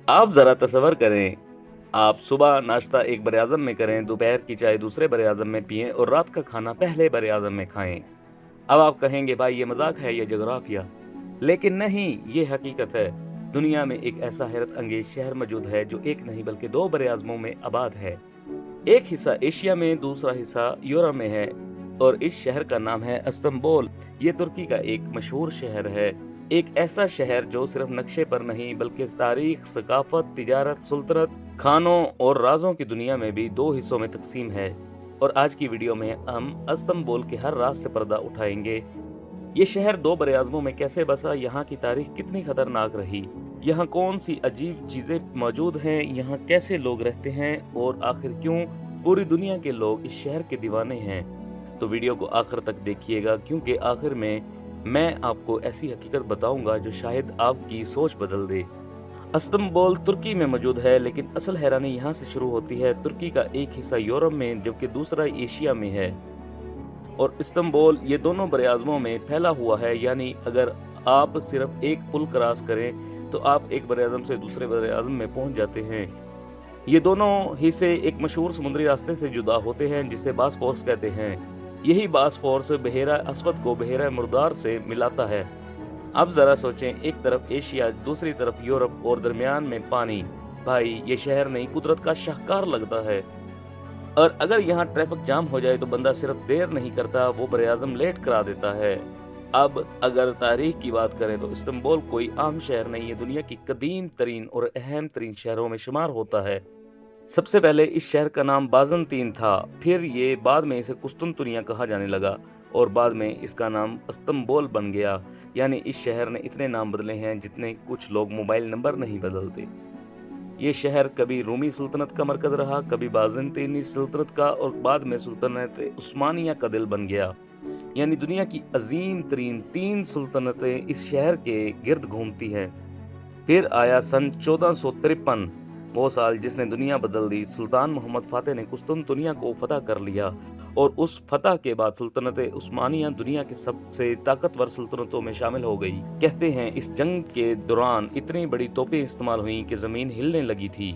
आप ज़रा तसव्वुर करें, आप सुबह नाश्ता एक बर-ए-आज़म में करें, दोपहर की चाय दूसरे बर-ए-आज़म में पिएँ और रात का खाना पहले बर-ए-आज़म में खाएँ। अब आप कहेंगे भाई ये मज़ाक है या जोग्राफिया? लेकिन नहीं, ये हकीकत है। दुनिया में एक ऐसा हैरत अंगेज़ शहर मौजूद है जो एक नहीं बल्कि 2 बर-ए-आज़मों में आबाद है। एक हिस्सा एशिया में, दूसरा हिस्सा यूरोप में है और इस शहर का नाम है इस्तांबुल। ये तुर्की का एक मशहूर शहर है। एक ऐसा शहर जो सिर्फ नक्शे पर नहीं बल्कि तारीख, सकाफत, तिजारत, सुल्तनत, खानों और राज़ों की दुनिया में भी 2 हिस्सों में तक़सीम है। और आज की वीडियो में हम इस्तांबुल के हर राज से पर्दा उठाएंगे। ये शहर 2 बर-ए-आज़मों में कैसे बसा, यहाँ की तारीख कितनी खतरनाक रही, यहाँ कौन सी अजीब चीज़ें मौजूद हैं, यहाँ कैसे लोग रहते हैं और आखिर क्यों पूरी दुनिया के लोग इस शहर के दीवाने हैं। तो वीडियो को आखिर तक देखिएगा क्योंकि आखिर में मैं आपको ऐसी हकीकत बताऊंगा जो शायद आपकी सोच बदल दे। इस्तांबुल तुर्की में मौजूद है, लेकिन असल हैरानी यहाँ से शुरू होती है। तुर्की का एक हिस्सा यूरोप में जबकि दूसरा एशिया में है और इस्तांबुल ये दोनों बर-ए-आज़मों में फैला हुआ है। यानी अगर आप सिर्फ एक पुल क्रॉस करें तो आप एक बर-ए-आज़म से दूसरे बर-ए-आज़म में पहुंच जाते हैं। ये दोनों हिस्से एक मशहूर समुद्री रास्ते से जुदा होते हैं जिसे बासफोरस कहते हैं। यही बासफोरस बहेरा अस्वद को बहेरा मुर्दार से मिलाता है। अब जरा सोचें, एक तरफ एशिया, दूसरी तरफ यूरोप और दरमियान में पानी। भाई ये शहर नहीं कुदरत का शाहकार लगता है। और अगर यहाँ ट्रैफिक जाम हो जाए तो बंदा सिर्फ देर नहीं करता, वो बर-ए-आज़म लेट करा देता है। अब अगर तारीख की बात करें तो इस्तांबुल कोई आम शहर नहीं है, दुनिया की कदीम तरीन और अहम तरीन शहरों में शुमार होता है। सबसे पहले इस शहर का नाम बाज़ंतीन था, फिर ये बाद में इसे कुस्तुनतुनिया कहा जाने लगा और बाद में इसका नाम इस्तांबुल बन गया। यानी इस शहर ने इतने नाम बदले हैं जितने कुछ लोग मोबाइल नंबर नहीं बदलते। ये शहर कभी रूमी सुल्तनत का मरकज़ रहा, कभी बाज़ंतीनी सुल्तनत का और बाद में सुल्तनत उस्मानिया का दिल बन गया। यानी दुनिया की अजीम तरीन 3 सुल्तनतें इस शहर के गिर्द घूमती हैं। फिर आया सन 1453, वो साल जिसने दुनिया बदल दी। सुल्तान मोहम्मद फातेह ने कुस्तुनतुनिया को फतह कर लिया और उस फतह के बाद सुल्तनत उस्मानिया दुनिया की सबसे ताकतवर सुल्तनतों में शामिल हो गई। कहते हैं इस जंग के दौरान इतनी बड़ी तोपें इस्तेमाल हुई कि जमीन हिलने लगी थी,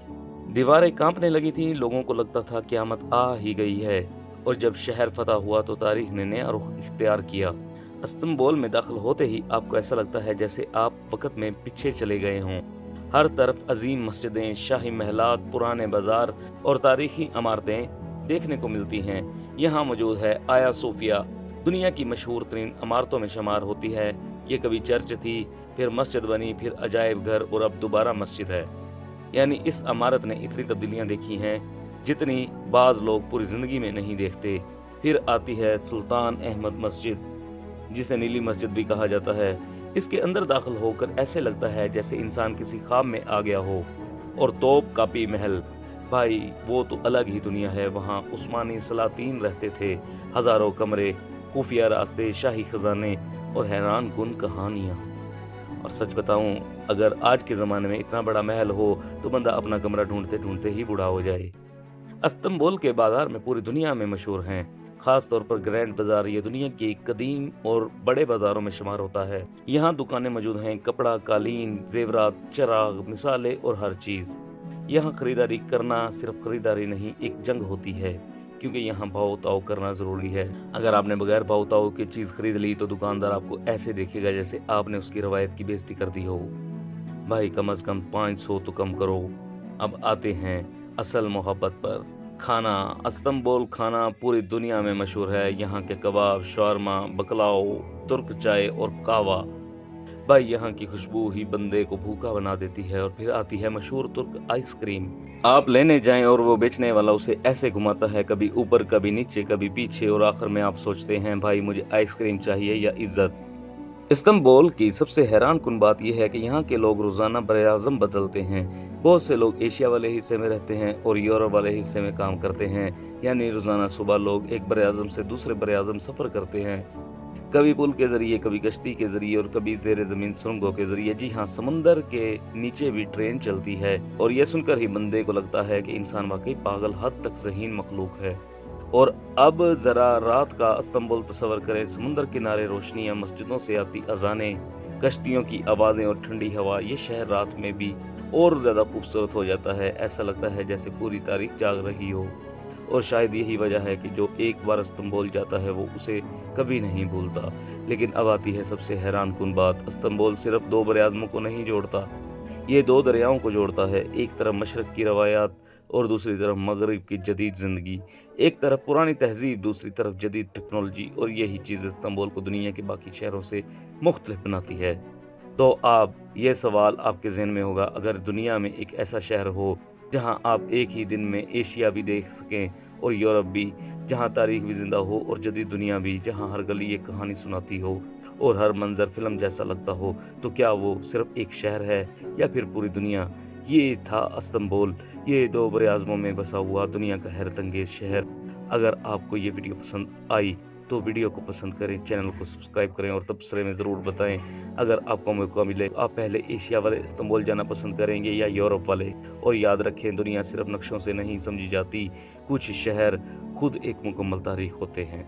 दीवारें कांपने लगी थी, लोगों को लगता था क़यामत आ ही गई है। और जब शहर फतह हुआ तो तारीख ने नया रुख इख्तियार किया। इस्तांबुल में दाखिल होते ही आपको ऐसा लगता है जैसे आप वक़्त में पीछे चले गए हों। हर तरफ अजीम मस्जिदें, शाही महलात, पुराने बाजार और तारीखी इमारतें देखने को मिलती हैं। यहाँ मौजूद है आया सोफिया, दुनिया की मशहूर तरीन इमारतों में शुमार होती है। ये कभी चर्च थी, फिर मस्जिद बनी, फिर अजायब घर और अब दोबारा मस्जिद है। यानी इस इमारत ने इतनी तब्दीलियाँ देखी हैं जितनी बाज़ लोग पूरी ज़िंदगी में नहीं देखते। फिर आती है सुल्तान अहमद मस्जिद, जिसे नीली मस्जिद भी कहा जाता है। इसके अंदर दाखिल होकर ऐसे लगता है जैसे इंसान किसी ख्वाब में आ गया हो। और तोप कापी महल, भाई वो तो अलग ही दुनिया है। वहाँ उस्मानी सलातीन रहते थे, हज़ारों कमरे, खुफिया रास्ते, शाही खजाने और हैरान कुन कहानियाँ। और सच बताऊँ, अगर आज के ज़माने में इतना बड़ा महल हो तो बंदा अपना कमरा ढूंढते ढूंढते ही बूढ़ा हो जाए। इस्तांबुल के बाजार में पूरी दुनिया में मशहूर हैं, खास तौर पर ग्रैंड बाजार। ये दुनिया के कदीम और बड़े बाजारों में शुमार होता है। यहाँ दुकानें मौजूद हैं, कपड़ा, कालीन, जेवरात, चिराग, मिसाले और हर चीज़। यहाँ खरीदारी करना सिर्फ खरीदारी नहीं, एक जंग होती है, क्योंकि यहाँ भाव ताव करना ज़रूरी है। अगर आपने बगैर भाव ताव की चीज़ खरीद ली तो दुकानदार आपको ऐसे देखेगा जैसे आपने उसकी रवायत की बेइज्जती कर दी हो। भाई कम से कम 500 तो कम करो। अब आते हैं असल मोहब्बत पर। खाना, इस्तांबुल खाना पूरी दुनिया में मशहूर है। यहाँ के कबाब, शौरमा, बकलाओ, तुर्क चाय और कहवा, भाई यहाँ की खुशबू ही बंदे को भूखा बना देती है। और फिर आती है मशहूर तुर्क आइसक्रीम। आप लेने जाएं और वो बेचने वाला उसे ऐसे घुमाता है, कभी ऊपर कभी नीचे कभी पीछे, और आखिर में आप सोचते हैं भाई मुझे आइसक्रीम चाहिए या इज्जत। इस्तांबुल की सबसे हैरान कुन बात यह है कि यहाँ के लोग रोज़ाना बर-ए-आज़म बदलते हैं। बहुत से लोग एशिया वाले हिस्से में रहते हैं और यूरोप वाले हिस्से में काम करते हैं। यानी रोज़ाना सुबह लोग एक बर-ए-आज़म से दूसरे बर-ए-आज़म सफ़र करते हैं, कभी पुल के ज़रिए, कभी कश्ती के ज़रिए और कभी ज़ेरे ज़मीन सुरंगों के ज़रिए। जी हाँ, समंदर के नीचे भी ट्रेन चलती है। और यह सुनकर ही बंदे को लगता है कि इंसान वाकई पागल हद तक ज़हीन मखलूक है। और अब ज़रा रात का इस्तांबुल तस्वर करें, समुंदर किनारे रोशनियाँ, मस्जिदों से आती अज़ानें, कश्तियों की आवाज़ें और ठंडी हवा। ये शहर रात में भी اور زیادہ خوبصورت ہو جاتا ہے، ایسا لگتا ہے جیسے پوری تاریخ جاگ رہی ہو۔ اور شاید یہی وجہ ہے کہ جو ایک بار استنبول جاتا ہے وہ اسے کبھی نہیں بھولتا۔ لیکن اب آتی ہے سب سے حیران کن بات، استنبول صرف دو براعظموں کو نہیں جوڑتا، یہ دو دریاؤں کو جوڑتا ہے۔ ایک طرف مشرق کی روایات اور دوسری طرف مغرب کی جدید زندگی، ایک طرف پرانی تہذیب، دوسری طرف جدید ٹیکنالوجی، اور یہی چیز استنبول کو دنیا کے باقی شہروں سے مختلف بناتی ہے۔ تو یہ سوال آپ کے ذہن میں ہوگا، اگر دنیا میں ایک ایسا شہر ہو جہاں آپ ایک ہی دن میں ایشیا بھی دیکھ سکیں اور یورپ بھی، جہاں تاریخ بھی زندہ ہو اور جدید دنیا بھی، جہاں ہر گلی ایک کہانی سناتی ہو اور ہر منظر فلم جیسا لگتا ہو، تو کیا وہ صرف ایک شہر ہے یا پھر پوری دنیا؟ یہ تھا استنبول، یہ دو براعظموں میں بسا ہوا دنیا کا حیرت انگیز شہر۔ اگر آپ کو یہ ویڈیو پسند آئی تو ویڈیو کو پسند کریں، چینل کو سبسکرائب کریں اور تبصرے میں ضرور بتائیں اگر آپ کو موقع ملے آپ پہلے ایشیا والے استنبول جانا پسند کریں گے یا یورپ والے۔ اور یاد رکھیں، دنیا صرف نقشوں سے نہیں سمجھی جاتی، کچھ شہر خود ایک مکمل تاریخ ہوتے ہیں۔